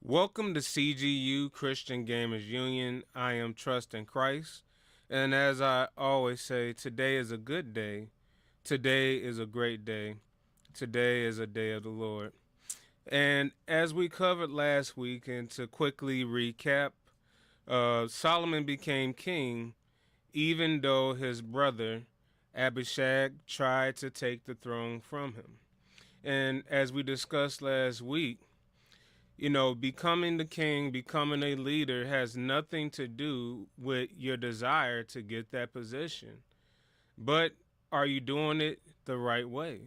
Welcome to CGU Christian Gamers Union. I am Trust in Christ. And as I always say, today is a good day. Today is a great day. Today is a day of the Lord. And as we covered last week, and to quickly recap, Solomon became king even though his brother Abishag tried to take the throne from him. And as we discussed last week, becoming the king, becoming a leader has nothing to do with your desire to get that position. But are you doing it the right way?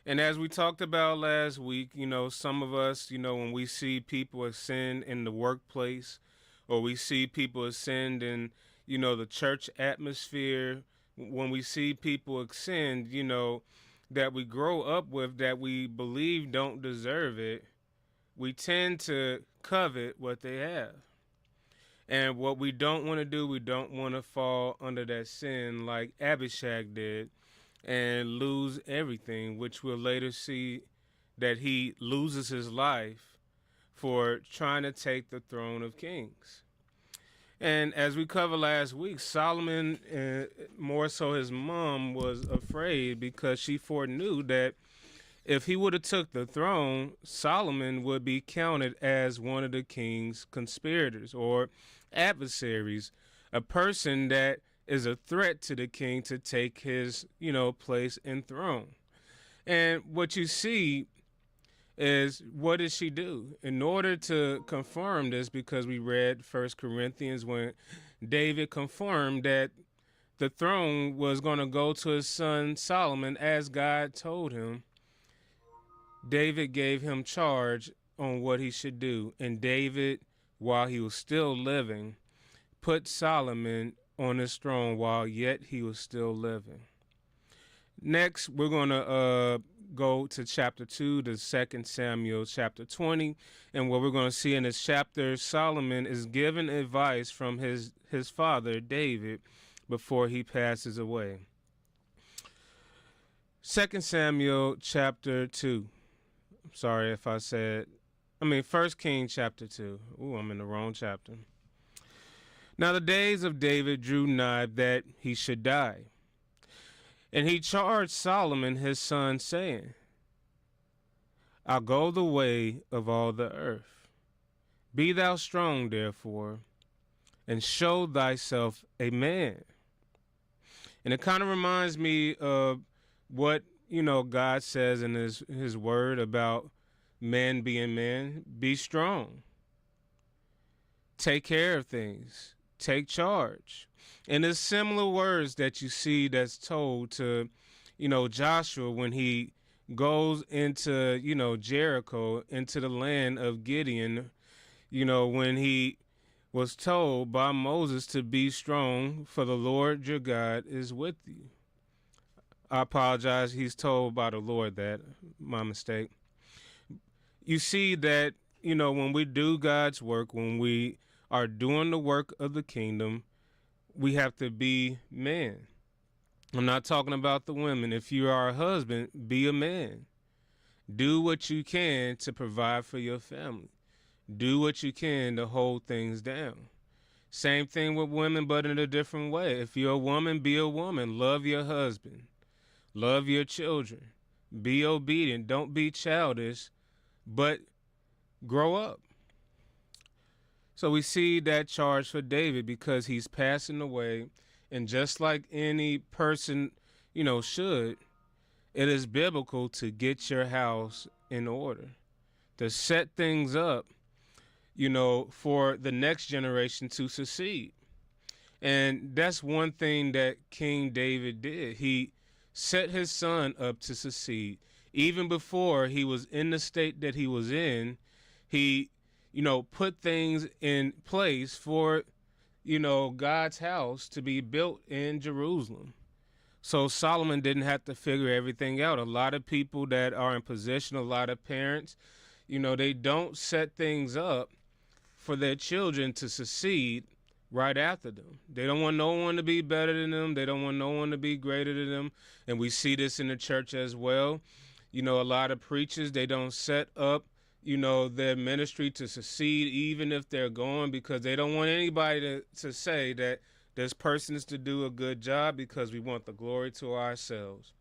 And as we talked about last week, some of us, when we see people ascend in the workplace or we see people ascend in, the church atmosphere, when we see people ascend, that we grow up with that we believe don't deserve it, we tend to covet what they have. And what we don't want to do, we don't want to fall under that sin like Abishag did and lose everything, which we'll later see that he loses his life for trying to take the throne of kings. And as we covered last week, Solomon, more so his mom, was afraid because she foreknew that if he would have took the throne, Solomon would be counted as one of the king's conspirators or adversaries, a person that is a threat to the king to take his, place and throne. And what you see is, what did she do? In order to confirm this, because we read First Corinthians when David confirmed that the throne was going to go to his son Solomon as God told him, David gave him charge on what he should do. And David, while he was still living, put Solomon on his throne while yet he was still living. Next, we're going to go to chapter 2, to 2 Samuel chapter 20. And what we're going to see in this chapter, Solomon is given advice from his father, David, before he passes away. 2 Samuel chapter 2. Sorry if I said, 1 King chapter 2. Ooh, I'm in the wrong chapter. Now the days of David drew nigh that he should die. And he charged Solomon his son, saying, I'll go the way of all the earth. Be thou strong, therefore, and show thyself a man. And it kind of reminds me of what, God says in his word about men being men. Be strong. Take care of things. Take charge. And there's similar words that you see that's told to, Joshua when he goes into, Jericho, into the land of Gideon, when he was told by Moses to be strong, for the Lord your God is with you. I apologize. He's told by the Lord that. My mistake. You see that, when we do God's work, when we are doing the work of the kingdom, we have to be men. I'm not talking about the women. If you are a husband, be a man. Do what you can to provide for your family. Do what you can to hold things down. Same thing with women, but in a different way. If you're a woman, be a woman. Love your husband. Love your children. Be obedient. Don't be childish, but grow up. So we see that charge for David because he's passing away. And just like any person, should, it is biblical to get your house in order, to set things up, for the next generation to succeed. And that's one thing that King David did. He set his son up to succeed. Even before he was in the state that he was in, he, put things in place for, God's house to be built in Jerusalem. So Solomon didn't have to figure everything out. A lot of people that are in position, a lot of parents, they don't set things up for their children to succeed right after them. They don't want no one to be better than them. They don't want no one to be greater than them. And we see this in the church as well. A lot of preachers, they don't set up, their ministry to succeed, even if they're going, because they don't want anybody to say that this person is to do a good job, because we want the glory to ourselves.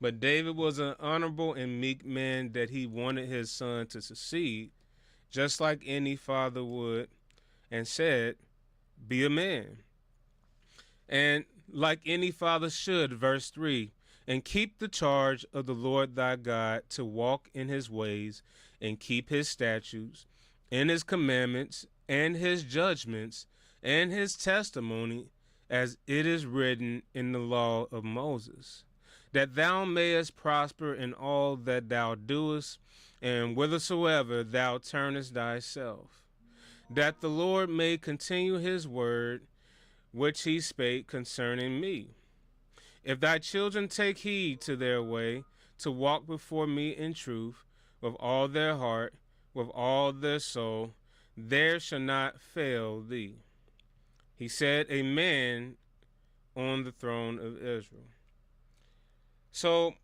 But David was an honorable and meek man, that he wanted his son to succeed, just like any father would, and said, be a man. And like any father should, verse 3, and keep the charge of the Lord thy God, to walk in his ways, and keep his statutes, and his commandments, and his judgments, and his testimony, as it is written in the law of Moses, that thou mayest prosper in all that thou doest, and whithersoever thou turnest thyself, that the Lord may continue his word, which he spake concerning me. If thy children take heed to their way, to walk before me in truth, with all their heart, with all their soul, there shall not fail thee. He said, a man on the throne of Israel. So,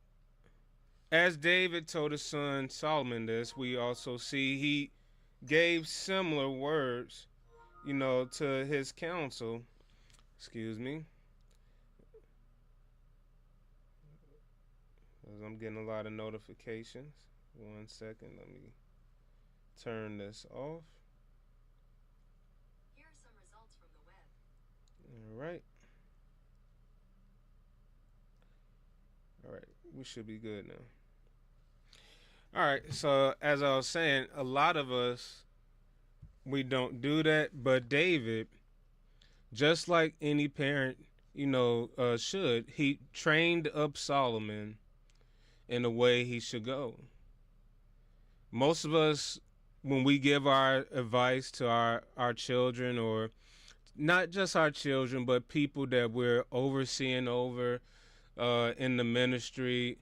as David told his son Solomon this, we also see he gave similar words, to his counsel. Excuse me. I'm getting a lot of notifications. 1 second, let me turn this off. Here are some results from the web. All right. All right, we should be good now. All right, so as I was saying, a lot of us, we don't do that, but David, just like any parent, should, he trained up Solomon in the way he should go. Most of us, when we give our advice to our children, or not just our children, but people that we're overseeing over in the ministry,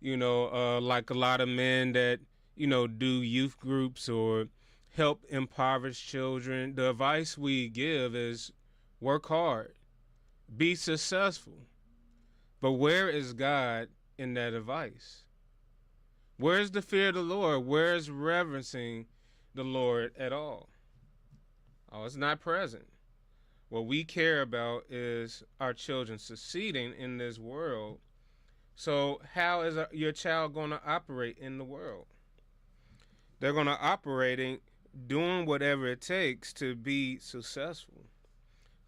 like a lot of men that, do youth groups or help impoverished children, the advice we give is work hard, be successful. But where is God in that advice? Where's the fear of the Lord? Where's reverencing the Lord at all? Oh, it's not present. What we care about is our children succeeding in this world. So how is your child going to operate in the world? They're going to operate doing whatever it takes to be successful,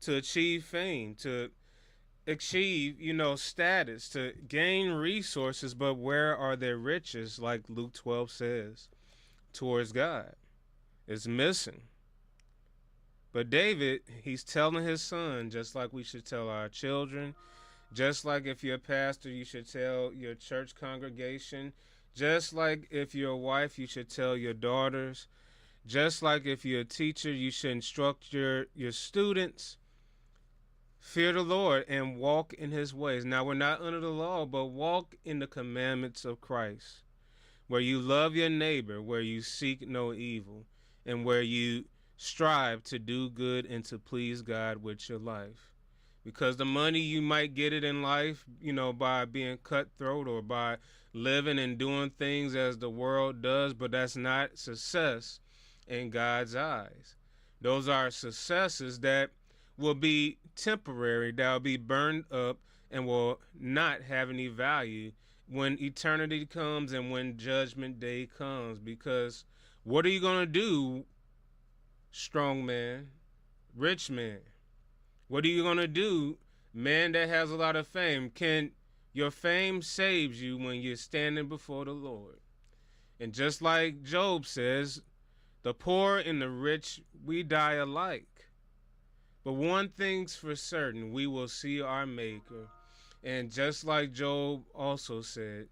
to achieve fame, to achieve, status, to gain resources. But where are their riches, like Luke 12 says, towards God? It's missing. But David, he's telling his son, just like we should tell our children, just like if you're a pastor, you should tell your church congregation, just like if you're a wife, you should tell your daughters, just like if you're a teacher, you should instruct your students. Fear the Lord and walk in his ways. Now, we're not under the law, but walk in the commandments of Christ, where you love your neighbor, where you seek no evil, and where you strive to do good and to please God with your life. Because the money, you might get it in life, by being cutthroat or by living and doing things as the world does, but that's not success in God's eyes. Those are successes that will be temporary, that will be burned up and will not have any value when eternity comes and when judgment day comes. Because what are you going to do, strong man, rich man? What are you going to do, man that has a lot of fame? Can your fame saves you when you're standing before the Lord? And just like Job says, the poor and the rich, we die alike. But one thing's for certain, we will see our Maker. And just like Job also said,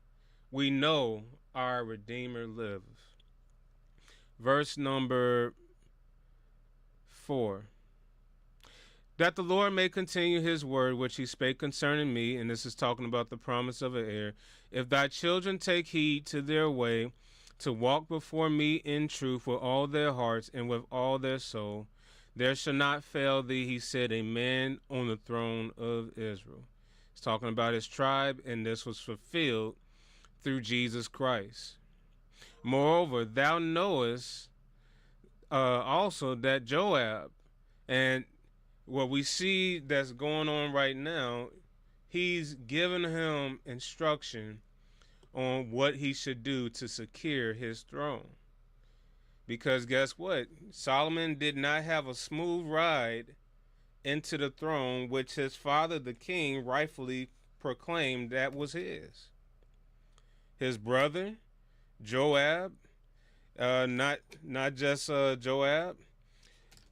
we know our Redeemer liveth. Verse number 4. That the Lord may continue his word which he spake concerning me, and this is talking about the promise of an heir. If thy children take heed to their way, to walk before me in truth with all their hearts and with all their soul, there shall not fail thee, he said, a man on the throne of Israel. He's talking about his tribe, and this was fulfilled through Jesus Christ. Moreover, thou knowest also that Joab, and what we see that's going on right now, he's giving him instruction on what he should do to secure his throne. Because guess what? Solomon did not have a smooth ride into the throne, which his father, the king, rightfully proclaimed that was his. His brother, Joab, not just Joab.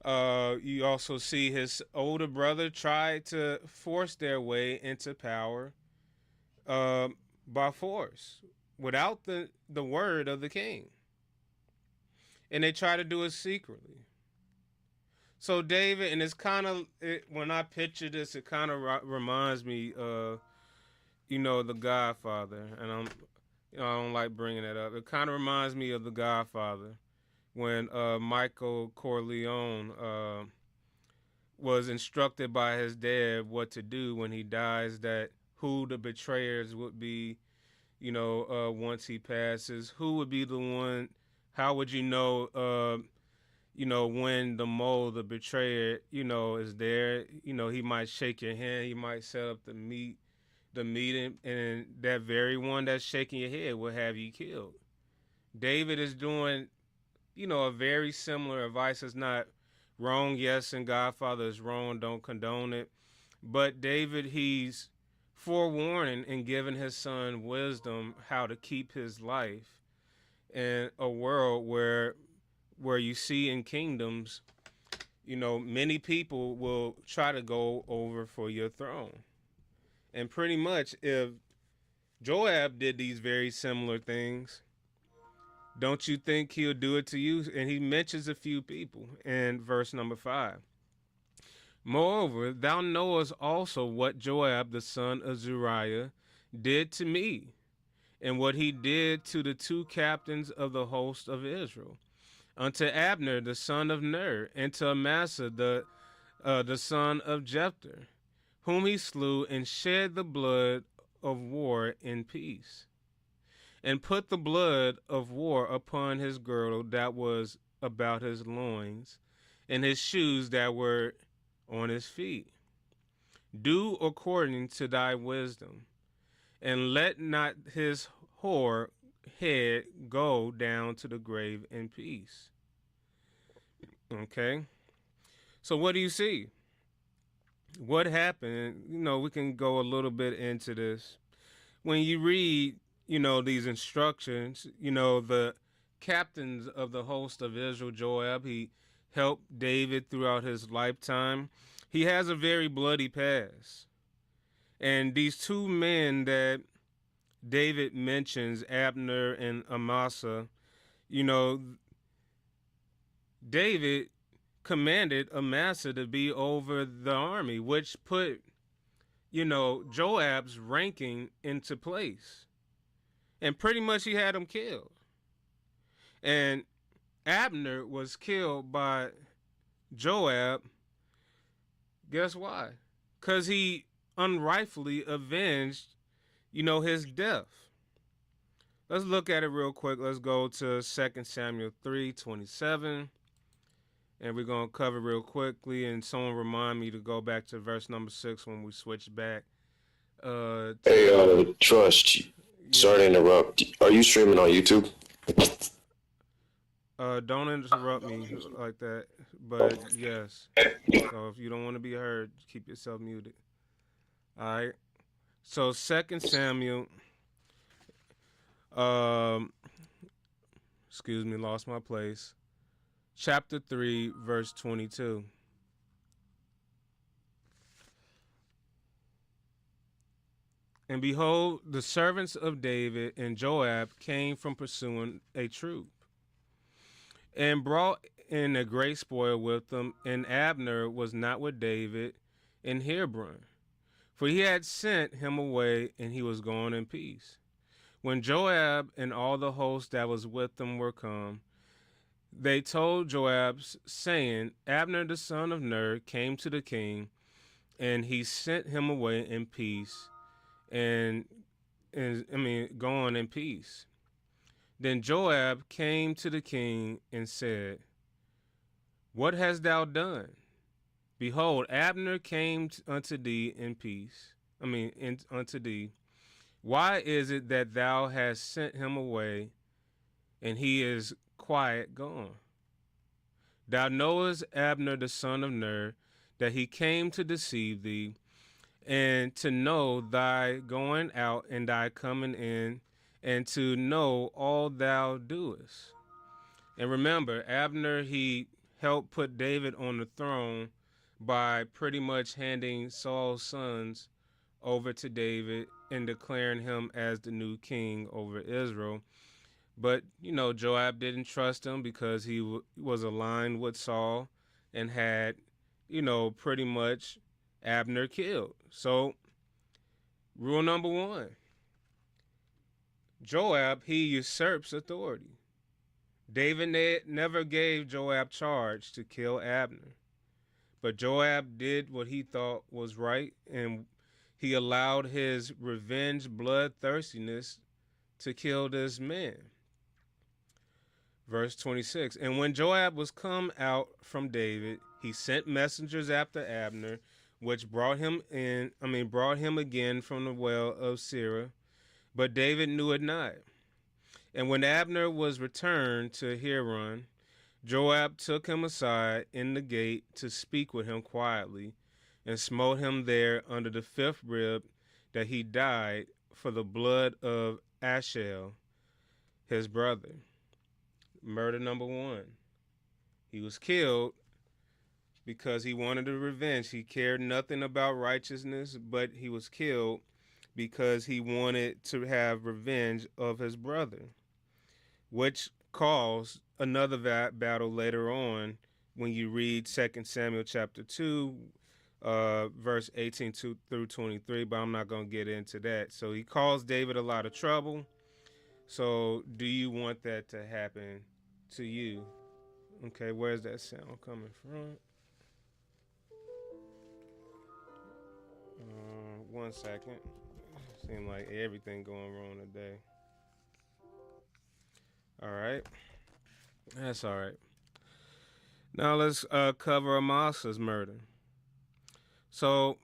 You also see his older brother try to force their way into power uh, by force without the word of the king. And they try to do it secretly. So David, and it's kind of, when I picture this, it kind of reminds me of, The Godfather. And I don't like bringing that up. It kind of reminds me of The Godfather when Michael Corleone was instructed by his dad what to do when he dies, that who the betrayers would be, once he passes, who would be the one, how would when the mole, the betrayer, is there, he might shake your hand, he might set up the meeting, and that very one that's shaking your head will have you killed. David is doing, a very similar advice. Is not wrong, yes, and Godfather is wrong, don't condone it. But David, he's forewarning and giving his son wisdom how to keep his life in a world where you see in kingdoms, many people will try to go over for your throne. And pretty much if Joab did these very similar things, don't you think he'll do it to you? And he mentions a few people in verse number 5. Moreover, thou knowest also what Joab the son of Zeruiah did to me, and what he did to the two captains of the host of Israel, unto Abner the son of Ner, and to Amasa the son of Jephthah, whom he slew and shed the blood of war in peace, and put the blood of war upon his girdle that was about his loins, and his shoes that were on his feet. Do according to thy wisdom, and let not his whore head go down to the grave in peace. Okay? So what do you see? What happened? We can go a little bit into this. When you read, these instructions, the captains of the host of Israel, Joab, he helped David throughout his lifetime. He has a very bloody past. And these two men that David mentions, Abner and Amasa, David commanded Amasa to be over the army, which put, Joab's ranking into place. And pretty much he had him killed. And Abner was killed by Joab. Guess why? Because he unrightfully avenged, his death. Let's look at it real quick. Let's go to 2 Samuel 3:27. And we're going to cover real quickly. And someone remind me to go back to verse number 6 when we switch back. Hey, Trust. Sorry to interrupt. Are you streaming on YouTube? Don't interrupt me like that. But yes. So if you don't want to be heard, keep yourself muted. All right. So 2 Samuel, excuse me, lost my place. Chapter 3, verse 22. And behold, the servants of David and Joab came from pursuing a troop, and brought in a great spoil with them, and Abner was not with David in Hebron, for he had sent him away, and he was gone in peace. When Joab and all the host that was with them were come, they told Joab, saying, Abner the son of Ner came to the king, and he sent him away in peace, gone in peace. Then Joab came to the king and said, What hast thou done? Behold, Abner came unto thee in peace. Unto thee. Why is it that thou hast sent him away, and he is quiet gone? Thou knowest Abner the son of Ner, that he came to deceive thee, and to know thy going out and thy coming in, and to know all thou doest. And remember, Abner, he helped put David on the throne by pretty much handing Saul's sons over to David and declaring him as the new king over Israel. But, Joab didn't trust him because he was aligned with Saul and had, pretty much Abner killed. So, rule number one, Joab, he usurps authority. David never gave Joab charge to kill Abner. But Joab did what he thought was right, and he allowed his revenge bloodthirstiness to kill this man. Verse 26, and when Joab was come out from David, he sent messengers after Abner, which brought him again from the well of Sirah, but David knew it not. And when Abner was returned to Hebron, Joab took him aside in the gate to speak with him quietly, and smote him there under the fifth rib, that he died for the blood of Ashel, his brother. Murder number one. He was killed because he wanted a revenge. He cared nothing about righteousness, but he was killed because he wanted to have revenge of his brother, which caused another battle later on when you read 2 Samuel chapter 2, verse 18 through 23, but I'm not going to get into that. So he caused David a lot of trouble. So do you want that to happen to you? Okay, where's that sound coming from? 1 second. Seems like everything going wrong today. All right. That's all right. Now let's cover Amasa's murder. So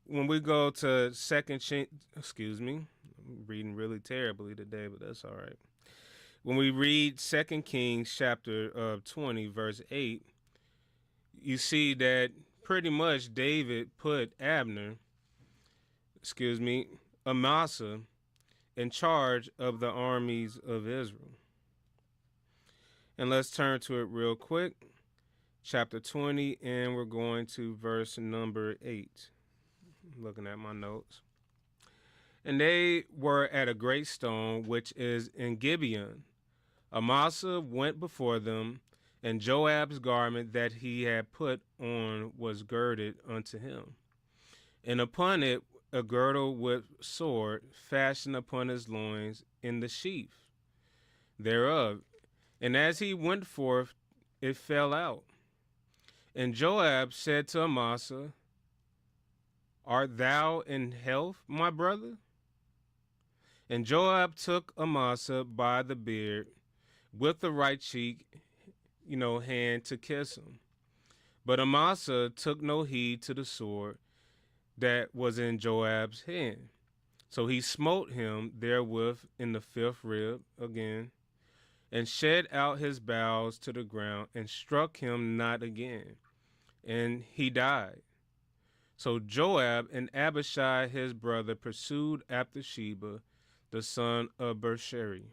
when we go to I'm reading really terribly today, but that's all right. When we read 2 Kings chapter 20, verse 8, you see that pretty much David put Amasa, in charge of the armies of Israel. And let's turn to it real quick. Chapter 20, and we're going to verse number 8. I'm looking at my notes. And they were at a great stone, which is in Gibeon. Amasa went before them, and Joab's garment that he had put on was girded unto him. And upon it a girdle with sword fashioned upon his loins in the sheath thereof. And as he went forth, it fell out. And Joab said to Amasa, Art thou in health, my brother? And Joab took Amasa by the beard with the right cheek, hand to kiss him. But Amasa took no heed to the sword that was in Joab's hand. So he smote him therewith in the fifth rib again, and shed out his bowels to the ground, and struck him not again, and he died. So Joab and Abishai his brother pursued after Sheba, the son of Beersheba.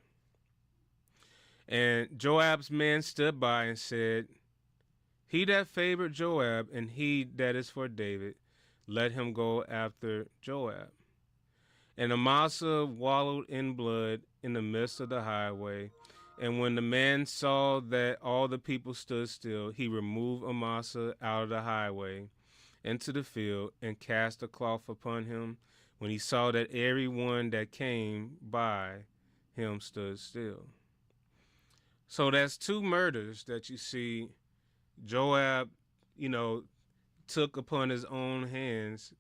And Joab's men stood by and said, He that favored Joab, and he that is for David, let him go after Joab. And Amasa wallowed in blood in the midst of the highway. And when the man saw that all the people stood still, he removed Amasa out of the highway into the field, and cast a cloth upon him, when he saw that every one that came by him stood still. So that's two murders that you see Joab, took upon his own hands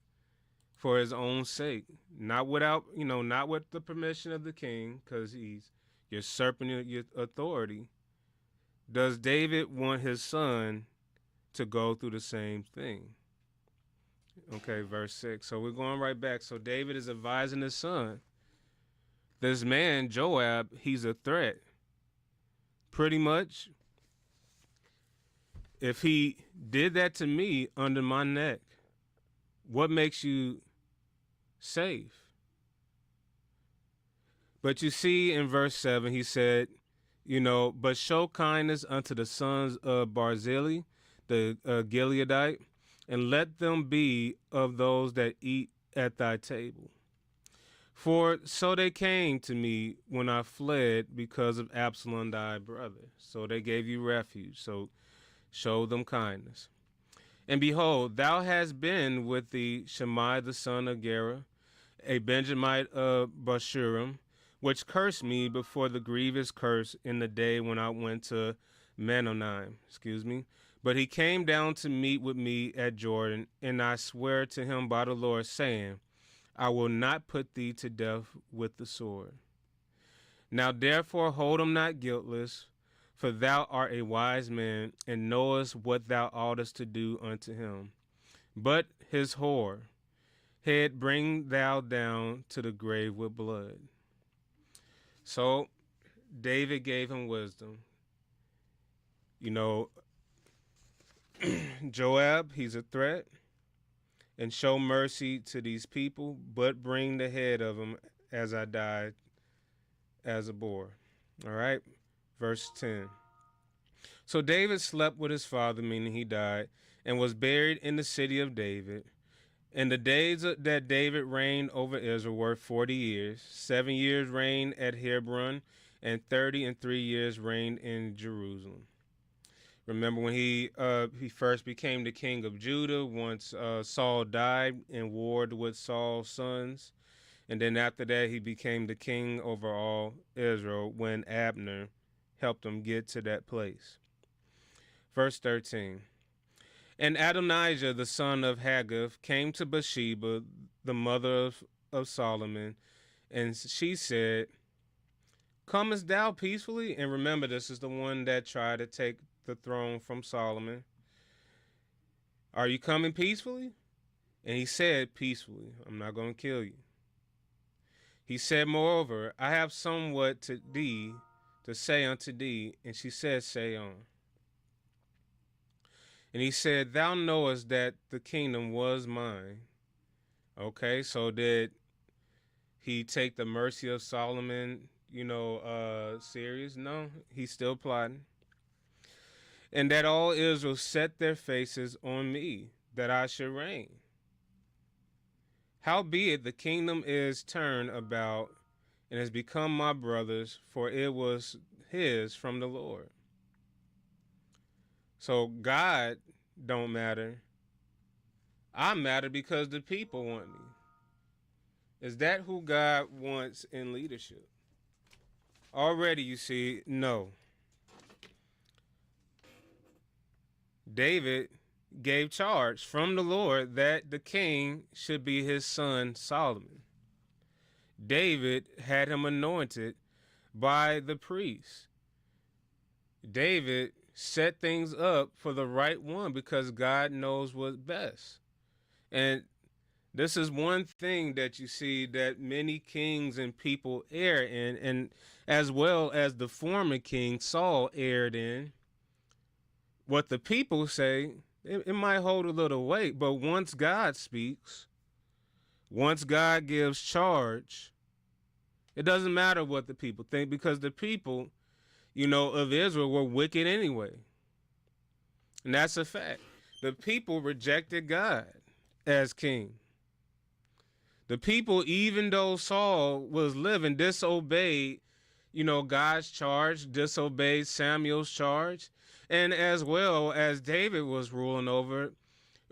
for his own sake, not with the permission of the king, because he's, usurping your authority. Does David want his son to go through the same thing? Okay, verse 6. So we're going right back. So David is advising his son. This man, Joab, he's a threat. Pretty much, if he did that to me under my neck, what makes you safe? But you see in verse 7, he said, but show kindness unto the sons of Barzillai, the Gileadite, and let them be of those that eat at thy table. For so they came to me when I fled because of Absalom thy brother. So they gave you refuge. So show them kindness. And behold, thou hast been with the Shimei the son of Gera, a Benjamite of Bashurim, which cursed me before the grievous curse in the day when I went to Menonim. But he came down to meet with me at Jordan, and I swear to him by the Lord, saying, I will not put thee to death with the sword. Now therefore hold him not guiltless, for thou art a wise man, and knowest what thou oughtest to do unto him. But his whore head bring thou down to the grave with blood. So David gave him wisdom. Joab, he's a threat. And show mercy to these people, but bring the head of him as I died as a boar. All right, verse 10. So David slept with his father, meaning he died, and was buried in the city of David. And the days that David reigned over Israel were 40 years. 7 years reigned at Hebron, and 33 years reigned in Jerusalem. Remember when he first became the king of Judah, once Saul died and warred with Saul's sons. And then after that, he became the king over all Israel when Abner helped him get to that place. Verse 13. And Adonijah, the son of Haggith, came to Bathsheba, the mother of Solomon, and she said, Comest thou peacefully? And remember, this is the one that tried to take the throne from Solomon. Are you coming peacefully? And he said, peacefully. I'm not going to kill you. He said, moreover, I have somewhat to say unto thee. And she said, say on. And he said, thou knowest that the kingdom was mine. Okay, so did he take the mercy of Solomon, serious? No, he's still plotting. And that all Israel set their faces on me, that I should reign. Howbeit the kingdom is turned about, and has become my brother's, for it was his from the Lord. So God don't matter. I matter because the people want me. Is that who God wants in leadership? Already, you see, no. David gave charge from the Lord that the king should be his son Solomon. David had him anointed by the priest. David set things up for the right one because God knows what's best. And this is one thing that you see that many kings and people err in, and as well as the former king Saul erred in. What the people say, it might hold a little weight, but once God speaks, once God gives charge, it doesn't matter what the people think, because the people, of Israel were wicked anyway. And that's a fact. The people rejected God as king. The people, even though Saul was living, disobeyed, God's charge, disobeyed Samuel's charge. And as well as David was ruling over,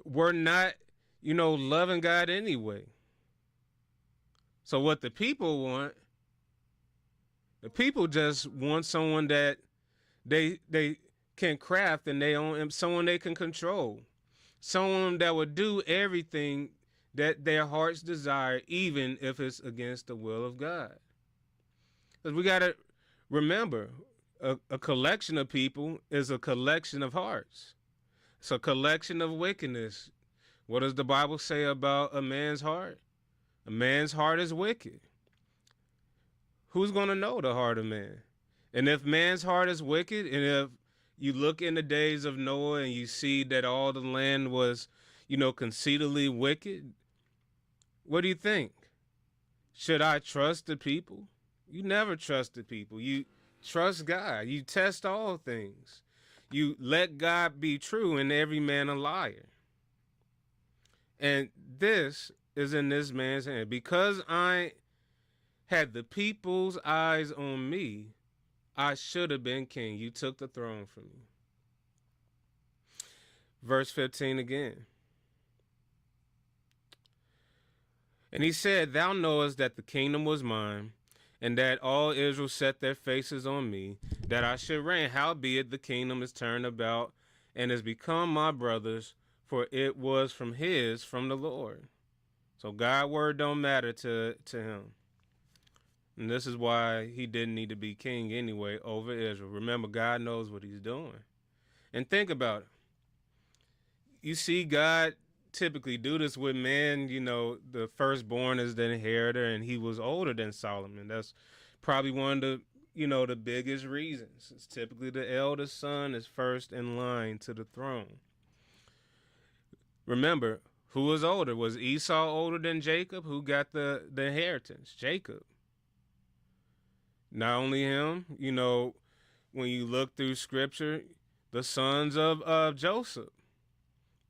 were not, loving God anyway. So what the people want, the people just want someone that they can craft and someone they can control. Someone that would do everything that their hearts desire, even if it's against the will of God. Because we got to Remember, a collection of people is a collection of hearts. It's a collection of wickedness. What does the Bible say about a man's heart? A man's heart is wicked. Who's going to know the heart of man? And if man's heart is wicked, and if you look in the days of Noah and you see that all the land was, conceitedly wicked, what do you think? Should I trust the people? You never trust the people. You trust God. You test all things. You let God be true and every man a liar. And this is in this man's hand. Because I had the people's eyes on me, I should have been king. You took the throne from me. Verse 15 again. And he said, Thou knowest that the kingdom was mine, and that all Israel set their faces on me, that I should reign. Howbeit the kingdom is turned about, and has become my brother's, for it was from the Lord. So God's word don't matter to him. And this is why he didn't need to be king anyway over Israel. Remember, God knows what he's doing. And think about it. You see God typically do this with man. The firstborn is the inheritor, and he was older than Solomon. That's probably one of the biggest reasons. It's typically the eldest son is first in line to the throne. Remember, who was older? Was Esau older than Jacob? Who got the inheritance? Jacob. Not only him, when you look through scripture, the sons of Joseph,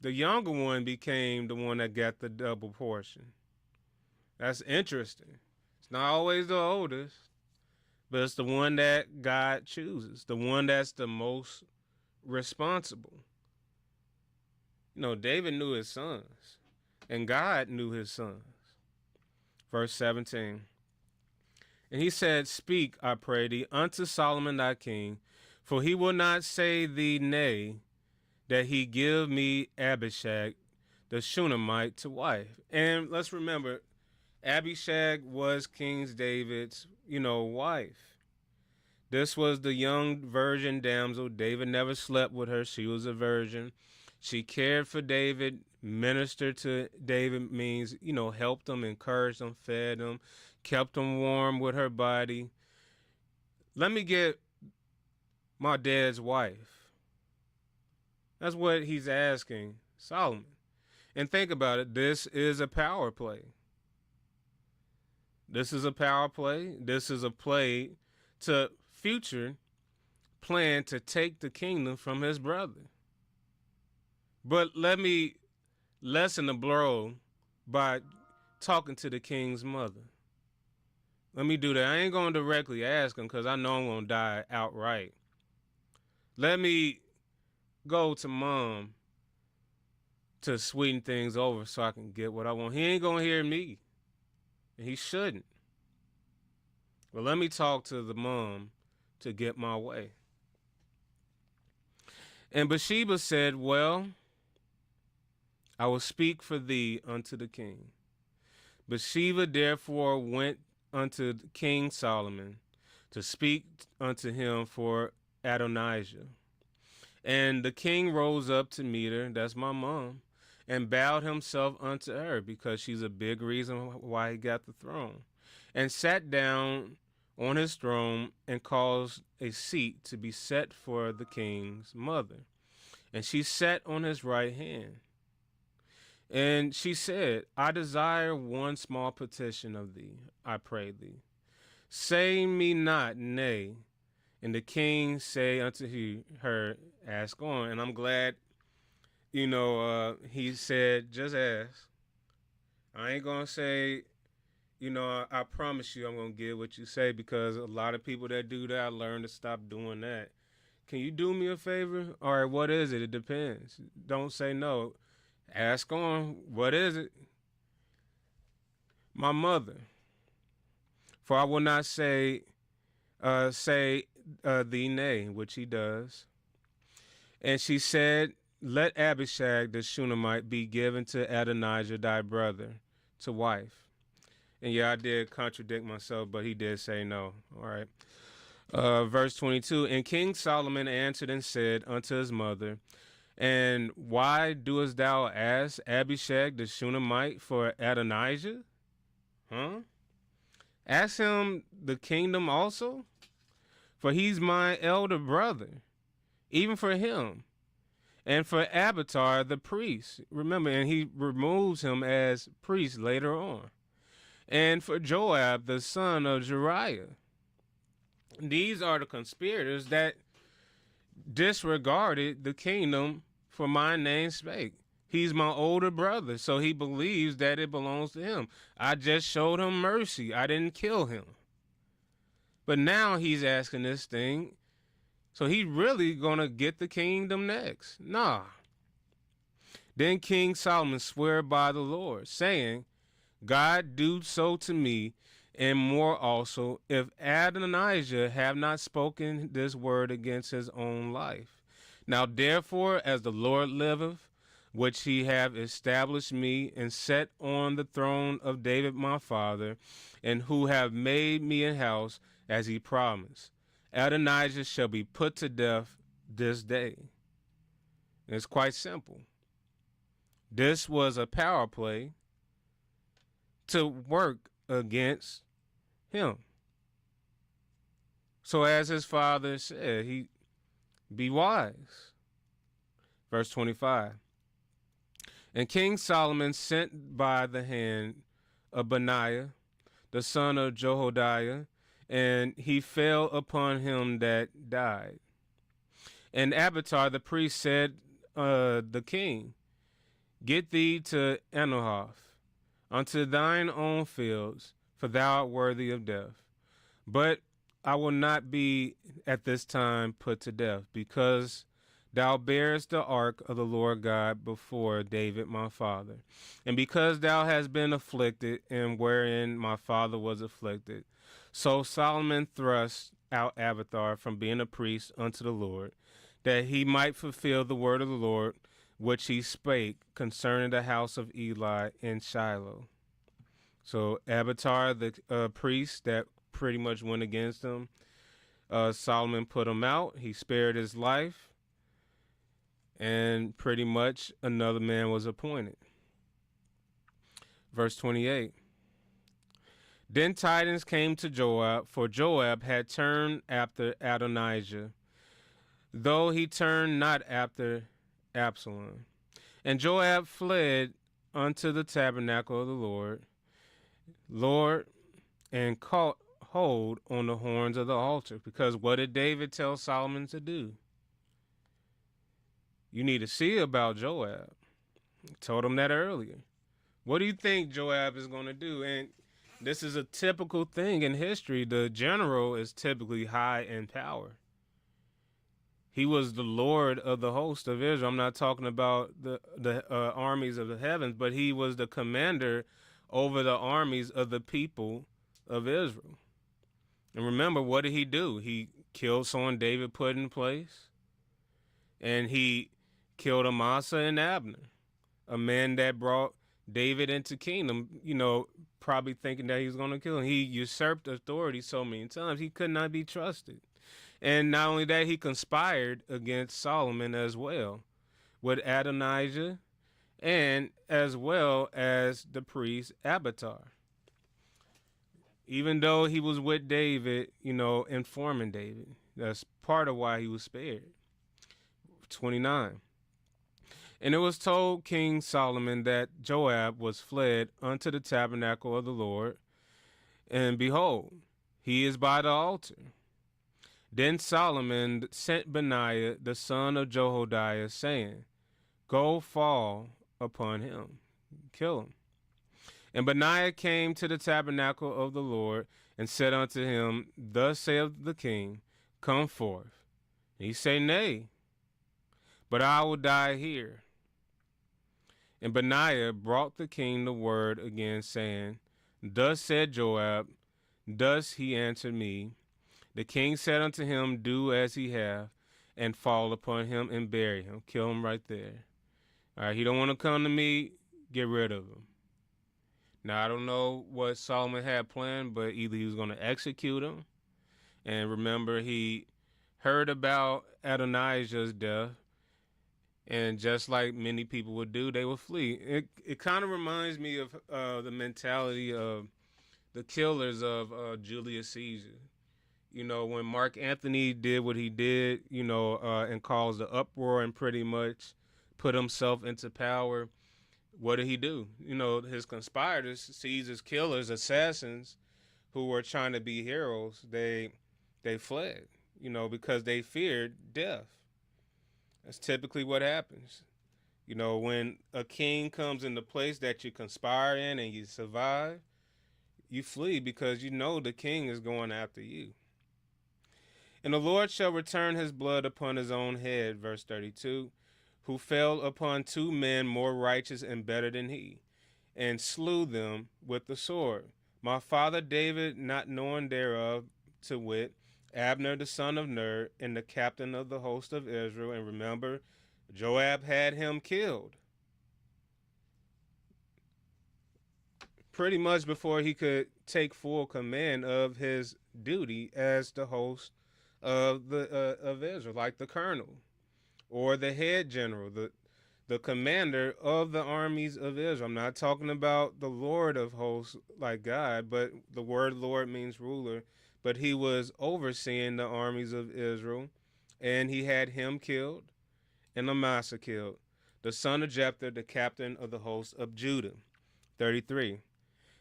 the younger one became the one that got the double portion. That's interesting. It's not always the oldest, but it's the one that God chooses, the one that's the most responsible. David knew his sons, and God knew his sons. Verse 17. And he said, Speak, I pray thee, unto Solomon thy king, for he will not say thee nay, that he give me Abishag, the Shunammite, to wife. And let's remember, Abishag was King David's, wife. This was the young virgin damsel. David never slept with her. She was a virgin. She cared for David, ministered to David, means, helped him, encouraged him, fed him, kept him warm with her body. Let me get my dad's wife. That's what he's asking Solomon. And think about it. This is a power play. This is a power play. This is a play to future plan to take the kingdom from his brother. But let me lessen the blow by talking to the king's mother. Let me do that. I ain't going to directly ask him because I know I'm going to die outright. Let me go to mom to sweeten things over so I can get what I want. He ain't going to hear me. And he shouldn't. But let me talk to the mom to get my way. And Bathsheba said, Well, I will speak for thee unto the king. Bathsheba therefore went unto King Solomon to speak unto him for Adonijah. And the king rose up to meet her, that's my mom, and bowed himself unto her, because she's a big reason why he got the throne, and sat down on his throne and caused a seat to be set for the king's mother. And she sat on his right hand. And she said, I desire one small petition of thee, I pray thee. Say me not nay. And the king say unto her, ask on. And I'm glad, he said, just ask. I ain't going to say, I promise you I'm going to get what you say, because a lot of people that do that, I learned to stop doing that. Can you do me a favor? All right, what is it? It depends. Don't say no. Ask on, what is it? My mother. For I will not say thee nay, which he does. And she said, Let Abishag the Shunammite be given to Adonijah thy brother to wife. And yeah, I did contradict myself, but he did say no. All right. Verse 22, and King Solomon answered and said unto his mother, and why doest thou ask Abishag the Shunammite for Adonijah? Huh? Ask him the kingdom also? For he's my elder brother, even for him. And for Abiathar the priest, remember, and he removes him as priest later on. And for Joab the son of Jeriah. These are the conspirators that disregarded the kingdom for my name's sake. He's my older brother, so he believes that it belongs to him. I just showed him mercy. I didn't kill him. But now he's asking this thing, so he really gonna get the kingdom next. Nah. Then King Solomon swore by the Lord, saying, God do so to me, and more also, if Adonijah have not spoken this word against his own life. Now therefore, as the Lord liveth, which he have established me and set on the throne of David my father, and who have made me a house as he promised, Adonijah shall be put to death this day. And it's quite simple. This was a power play to work against him. So as his father said, he be wise. Verse 25. And King Solomon sent by the hand of Benaiah, the son of Jehoiada, and he fell upon him that died. And Abiathar the priest said, the king, get thee to Enohoth, unto thine own fields, for thou art worthy of death. But I will not be at this time put to death, because thou bearest the ark of the Lord God before David my father, and because thou hast been afflicted, and wherein my father was afflicted. So Solomon thrust out Abiathar from being a priest unto the Lord, that he might fulfill the word of the Lord, which he spake concerning the house of Eli in Shiloh. So Abiathar, the priest that pretty much went against him, Solomon put him out. He spared his life, and pretty much another man was appointed. Verse 28. Then tidings came to Joab, for Joab had turned after Adonijah, though he turned not after Absalom. And Joab fled unto the tabernacle of the Lord, and caught hold on the horns of the altar. Because what did David tell Solomon to do? You need to see about Joab. I told him that earlier. What do you think Joab is going to do? And this is a typical thing in history. The general is typically high in power. He was the Lord of the host of Israel. I'm not talking about the armies of the heavens, but he was the commander over the armies of the people of Israel. And remember, what did he do? He killed someone David put in place, and he killed Amasa and Abner, a man that brought David into kingdom, probably thinking that he was going to kill him. He usurped authority so many times, he could not be trusted. And not only that, he conspired against Solomon as well, with Adonijah and as well as the priest Abiathar. Even though he was with David, informing David. That's part of why he was spared. 29. And it was told King Solomon that Joab was fled unto the tabernacle of the Lord, and behold, he is by the altar. Then Solomon sent Benaiah the son of Jehoiada, saying, Go fall upon him, kill him. And Benaiah came to the tabernacle of the Lord, and said unto him, Thus saith the king, Come forth. And he said, Nay, but I will die here. And Benaiah brought the king the word again, saying, Thus said Joab, thus he answered me. The king said unto him, Do as he hath, and fall upon him and bury him. Kill him right there. All right, he don't want to come to me, get rid of him. Now, I don't know what Solomon had planned, but either he was going to execute him, And remember, he heard about Adonijah's death, and just like many people would do, they would flee. It kind of reminds me of the mentality of the killers of Julius Caesar. You know, when Mark Antony did what he did, and caused the uproar and pretty much put himself into power, what did he do? You know, his conspirators, Caesar's killers, assassins, who were trying to be heroes, they fled, because they feared death. That's typically what happens. You know, when a king comes in the place that you conspire in and you survive, you flee because you know the king is going after you. And the Lord shall return his blood upon his own head, verse 32, who fell upon 2 men more righteous and better than he, and slew them with the sword. My father David, not knowing thereof, to wit, Abner the son of Ner, and the captain of the host of Israel. And remember, Joab had him killed pretty much before he could take full command of his duty as the host of Israel, like the colonel or the head general, the commander of the armies of Israel. I'm not talking about the Lord of hosts like God, but the word Lord means ruler. But he was overseeing the armies of Israel, and he had him killed and Amasa killed, the son of Jephthah, the captain of the host of Judah. 33.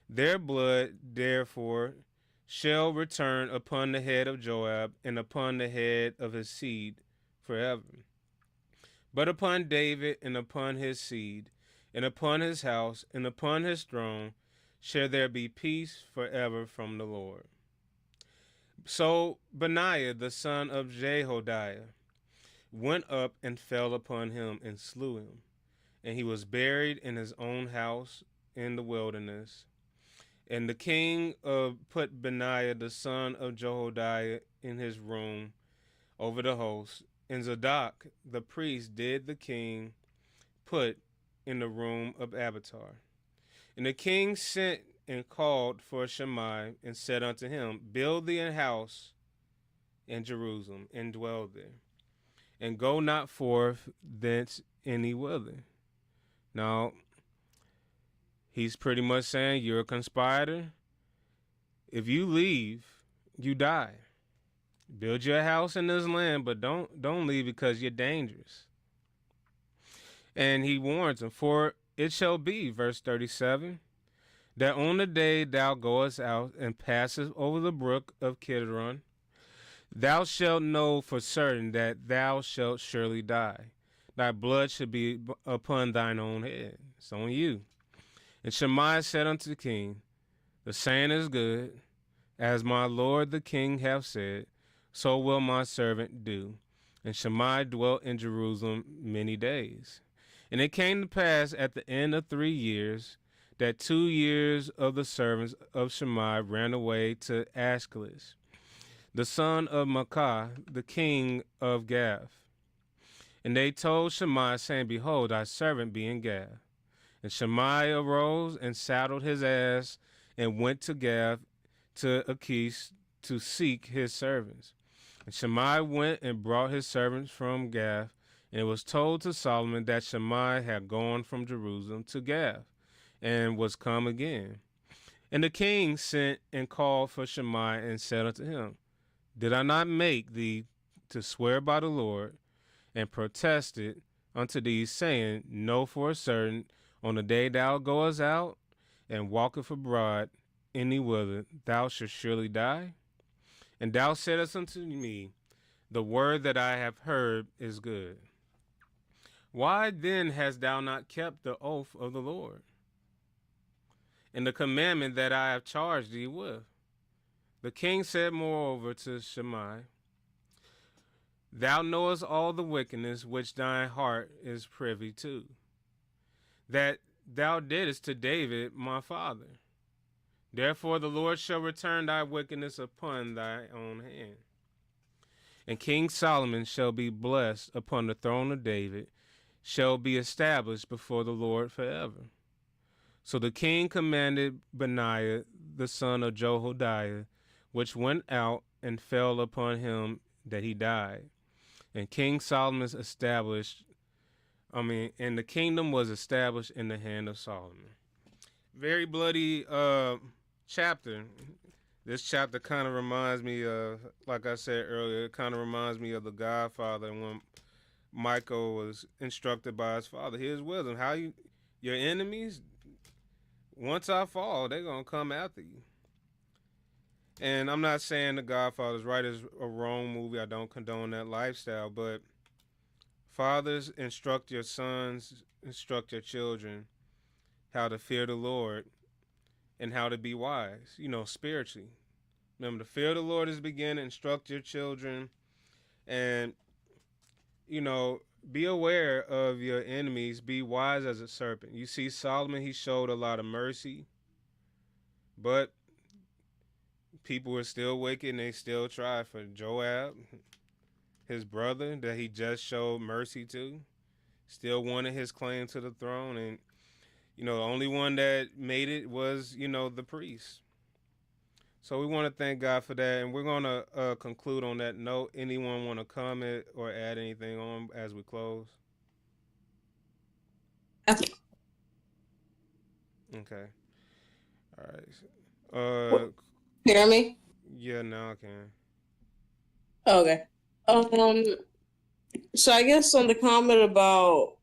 Their blood, therefore, shall return upon the head of Joab and upon the head of his seed forever. But upon David and upon his seed, and upon his house, and upon his throne, shall there be peace forever from the Lord. So Benaiah, the son of Jehoiada, went up and fell upon him and slew him. And he was buried in his own house in the wilderness. And the king put Benaiah, the son of Jehoiada, in his room over the host. And Zadok, the priest, did the king put in the room of Abiathar. And the king sent and called for Shimei, and said unto him, Build thee a house in Jerusalem, and dwell there, and go not forth thence any whither. Now, he's pretty much saying, you're a conspirator. If you leave, you die. Build your house in this land, but don't leave because you're dangerous. And he warns him, for it shall be, verse 37, that on the day thou goest out and passest over the brook of Kidron, thou shalt know for certain that thou shalt surely die. Thy blood should be upon thine own head. It's on you. And Shimei said unto the king, The saying is good, as my lord the king hath said, so will my servant do. And Shimei dwelt in Jerusalem many days. And it came to pass at the end of 3 years, that 2 years of the servants of Shimei ran away to Ashkelon, the son of Maacah, the king of Gath. And they told Shimei, saying, Behold, thy servant be in Gath. And Shimei arose and saddled his ass and went to Gath to Achish to seek his servants. And Shimei went and brought his servants from Gath. And it was told to Solomon that Shimei had gone from Jerusalem to Gath, and was come again. And the king sent and called for Shimei, and said unto him, Did I not make thee to swear by the Lord, and protested unto thee, saying, Know for a certain, on the day thou goest out, and walkest abroad any whither, thou shalt surely die? And thou saidst unto me, The word that I have heard is good. Why then hast thou not kept the oath of the Lord, and the commandment that I have charged thee with? The king said moreover to Shimei, Thou knowest all the wickedness which thine heart is privy to, that thou didst to David my father. Therefore the Lord shall return thy wickedness upon thy own hand. And King Solomon shall be blessed upon the throne of David, shall be established before the Lord forever. So the king commanded Benaiah, the son of Jehoiada, which went out and fell upon him that he died. And King Solomon established, and the kingdom was established in the hand of Solomon. Very bloody chapter. This chapter kind of reminds me of, like I said earlier, it kind of reminds me of The Godfather when Michael was instructed by his father. Here's wisdom. Your enemies, once I fall, they're going to come after you. And I'm not saying The Godfather's right is a wrong movie. I don't condone that lifestyle. But fathers, instruct your sons, instruct your children how to fear the Lord and how to be wise, spiritually. Remember, the fear of the Lord is beginning. Instruct your children and, be aware of your enemies. Be wise as a serpent. You see Solomon, he showed a lot of mercy, but people were still wicked and they still tried. For Joab, his brother that he just showed mercy to, still wanted his claim to the throne. And, the only one that made it was, the priest. So we want to thank God for that. And we're going to conclude on that note. Anyone want to comment or add anything on as we close? Okay. All right. Hear me? Yeah, now I can. Okay. So I guess on the comment about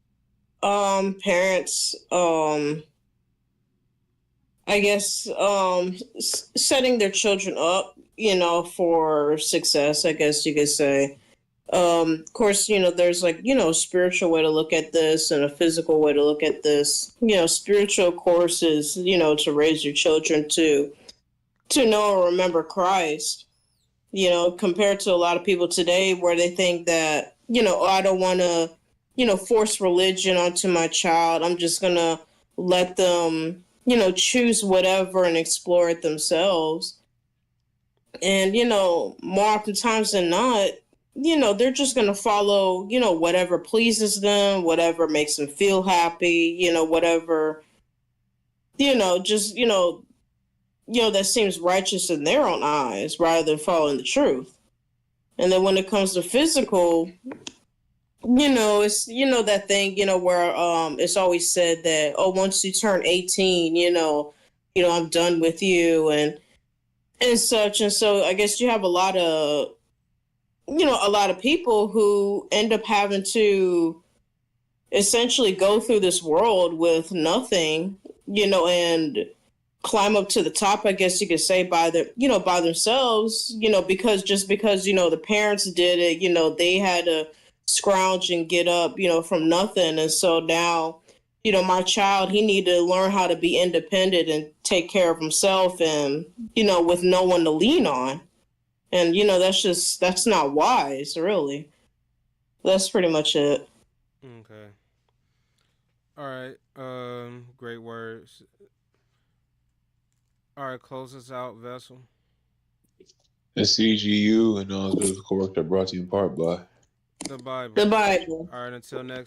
parents, I guess setting their children up, for success, I guess you could say. Of course, there's a spiritual way to look at this and a physical way to look at this. Spiritual, of course, is, to raise your children to know and remember Christ, compared to a lot of people today where they think that, I don't want to, force religion onto my child. I'm just going to let them, choose whatever and explore it themselves. And, more oftentimes than not, they're just going to follow, whatever pleases them, whatever makes them feel happy, whatever, just, that seems righteous in their own eyes rather than following the truth. And then when it comes to physical, it's, that thing, where it's always said that, oh, once you turn 18, I'm done with you and such. And so I guess you have a lot of people who end up having to essentially go through this world with nothing, and climb up to the top, I guess you could say, by themselves, because the parents did it, they had to scrounge and get up, from nothing. And so now, my child, he need to learn how to be independent and take care of himself and, with no one to lean on. And, that's not wise, really. That's pretty much it. Okay. All right. Great words. All right, close us out, Vessel. The CGU and all those correct are brought to you in part by The Bible. The Bible. All right, until next time.